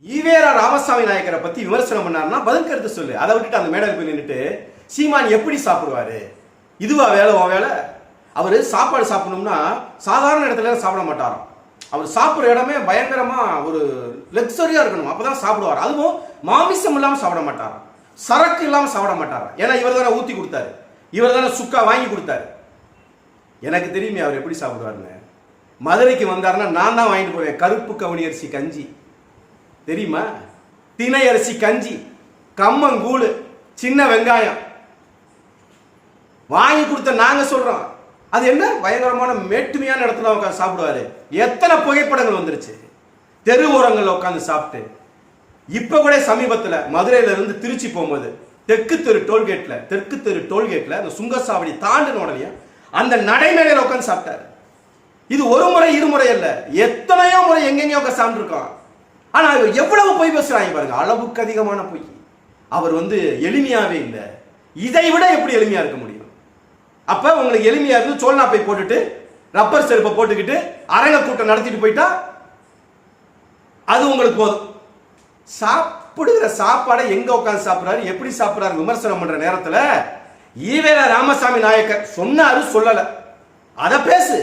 ஈவேரா ராமசாமி நாயக்கரை பத்தி விமர்சனம் பண்ணாருன்னா பதில் கருத்து சொல்லு. அதை விட்டுட்டு அந்த மேடையில் போய் நின்றுட்டு சீமான் எப்படி சாப்பிடுவாரு, இதுவா வேலை உன் வேலை? அவர் சாப்பாடு சாப்பிடணும்னா சாதாரண இடத்துல சாப்பிட மாட்டாராம். அவர் சாப்பிட்ற இடமே பயங்கரமா ஒரு லக்ஸரியா இருக்கணும், அப்பதான் சாப்பிடுவார். அதுவும் மாமிசம் இல்லாம சாப்பிட மாட்டாராம், சரக்கு இல்லாம சாப்பிட மாட்டாராம். ஏன்னா இவர் தானே ஊத்தி கொடுத்தாரு, இவர் தானே சுக்கா வாங்கி கொடுத்தாரு. எனக்கு தெரியுமே அவர் எப்படி சாப்பிடுவாருன்னு. மதுரைக்கு வந்தாருன்னா நான் தான் வாங்கிட்டு போவேன் கருப்பு கவுனி அரிசி கஞ்சி தெரியுமா, திணை அரிசி கஞ்சி, கம்மங்கூழு, சின்ன வெங்காயம் வாங்கி கொடுத்த நாங்க சொல்றோம். அது என்ன பயங்கரமான மேட்டுமையான இடத்துல உட்காந்து சாப்பிடுவாரு. எத்தனை புகைப்படங்கள் வந்துருச்சு தெரு ஓரங்களில் உட்காந்து சாப்பிட்டு. இப்ப கூட சமீபத்தில் மதுரையில இருந்து திருச்சி போகும்போது தெற்கு தெரு டோல்கேட்ல அந்த சுங்கசாவடி தாண்டின உடனே அந்த நடைமேடையில் உட்காந்து சாப்பிட்டாரு. இது ஒரு முறை இருமுறை அல்ல, எத்தனையோ முறை எங்கெங்கயோ உட்காந்து சாப்பிட்டு இருக்கோம். ஆனா இவர் எவ்வளவு பொய் பேசுறாங்க பாருங்க, அளவுக்கு அதிகமான பொய். அவர் எளிமையாவே இல்லை. இதை விட எப்படி எளிமையா இருக்க முடியும்? அப்ப உங்களுக்கு எளிமையா இருந்து சோழனா போய் போட்டுட்டு ரப்பர் செருப்பை போட்டுக்கிட்டு அரங்க கூட்டம் நடத்திட்டு போயிட்டா அது உங்களுக்கு போதும். சாப்பிடுகிற சாப்பாடை எங்க உட்காந்து சாப்பிடுறாரு, எப்படி சாப்பிடுறாரு விமர்சனம் பண்ற நேரத்துல ஈவேரா ராமசாமி நாயக்கர் சொன்னாரு சொல்லல, அத பேசு.